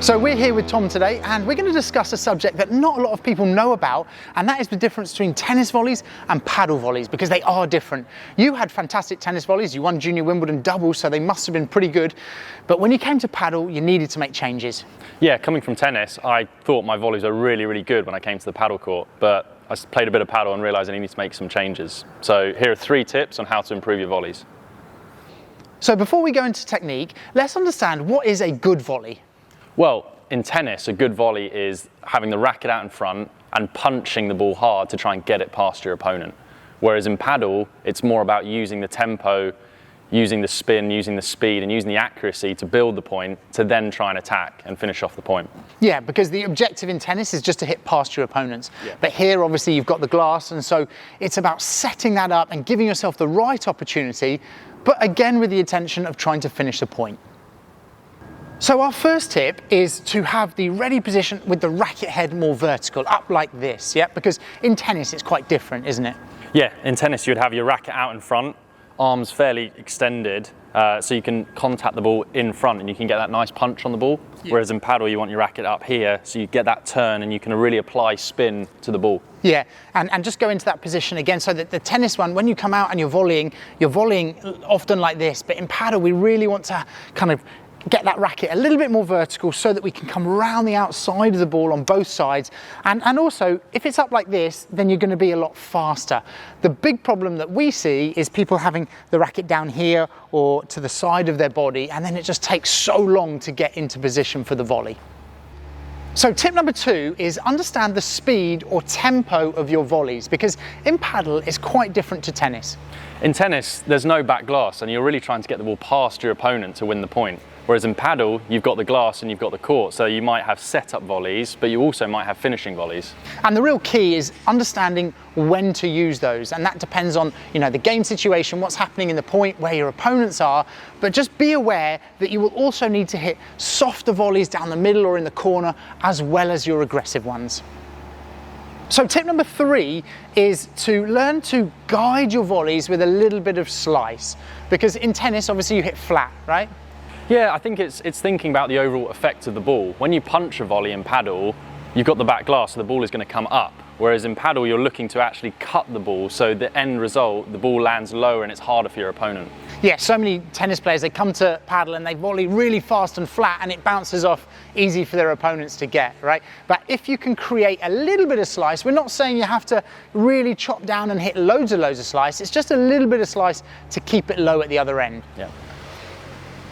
So we're here with Tom today, and we're going to discuss a subject that not a lot of people know about, and that is the difference between tennis volleys and paddle volleys, because they are different. You had fantastic tennis volleys, you won Junior Wimbledon doubles, so they must have been pretty good. But when you came to paddle, you needed to make changes. Yeah, coming from tennis, I thought my volleys were really good when I came to the paddle court, but I played a bit of paddle and realised I needed to make some changes. So here are 3 tips on how to improve your volleys. So before we go into technique, let's understand what is a good volley. Well, in tennis, a good volley is having the racket out in front and punching the ball hard to try and get it past your opponent. Whereas in paddle, it's more about using the tempo, using the spin, using the speed, and using the accuracy to build the point to then try and attack and finish off the point. Yeah, because the objective in tennis is just to hit past your opponents. Yeah. But here, obviously, you've got the glass, and so it's about setting that up and giving yourself the right opportunity, but again with the intention of trying to finish the point. So our first tip is to have the ready position with the racket head more vertical, up like this, yeah? Because in tennis it's quite different, isn't it? Yeah, in tennis you'd have your racket out in front, arms fairly extended, so you can contact the ball in front and you can get that nice punch on the ball. Yeah. Whereas in paddle you want your racket up here, so you get that turn and you can really apply spin to the ball. Yeah, and just go into that position again, so that the tennis one, when you come out and you're volleying often like this, but in paddle we really want to kind of get that racket a little bit more vertical so that we can come around the outside of the ball on both sides. And also, if it's up like this, then you're going to be a lot faster. The big problem that we see is people having the racket down here or to the side of their body, and then it just takes so long to get into position for the volley. So tip number 2 is understand the speed or tempo of your volleys, because in paddle it's quite different to tennis. In tennis, there's no back glass and you're really trying to get the ball past your opponent to win the point. Whereas in paddle, you've got the glass and you've got the court, so you might have set-up volleys, but you also might have finishing volleys. And the real key is understanding when to use those, and that depends on, the game situation, what's happening in the point, where your opponents are, but just be aware that you will also need to hit softer volleys down the middle or in the corner, as well as your aggressive ones. So tip number 3 is to learn to guide your volleys with a little bit of slice, because in tennis, obviously you hit flat, right? Yeah, I think it's thinking about the overall effect of the ball. When you punch a volley in paddle, you've got the back glass, so the ball is going to come up. Whereas in paddle, you're looking to actually cut the ball, so the end result, the ball lands lower and it's harder for your opponent. Yeah, so many tennis players, they come to paddle and they volley really fast and flat, and it bounces off easy for their opponents to get, right? But if you can create a little bit of slice, we're not saying you have to really chop down and hit loads of slice, it's just a little bit of slice to keep it low at the other end. Yeah.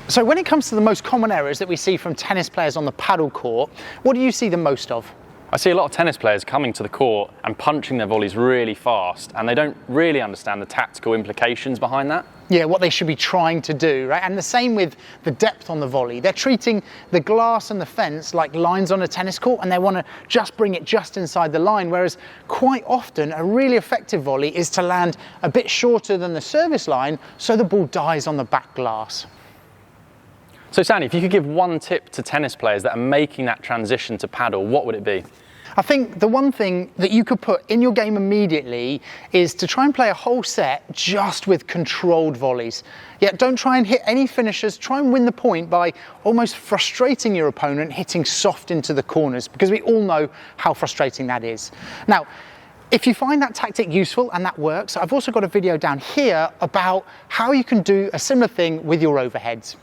So when it comes to the most common errors that we see from tennis players on the paddle court, what do you see the most of? I see a lot of tennis players coming to the court and punching their volleys really fast, and they don't really understand the tactical implications behind that. Yeah, what they should be trying to do, right? And the same with the depth on the volley. They're treating the glass and the fence like lines on a tennis court, and they want to just bring it just inside the line, whereas quite often a really effective volley is to land a bit shorter than the service line so the ball dies on the back glass. So Sandy, if you could give one tip to tennis players that are making that transition to paddle, what would it be? I think the one thing that you could put in your game immediately is to try and play a whole set just with controlled volleys. Yeah, don't try and hit any finishers, try and win the point by almost frustrating your opponent, hitting soft into the corners, because we all know how frustrating that is. Now, if you find that tactic useful and that works, I've also got a video down here about how you can do a similar thing with your overheads.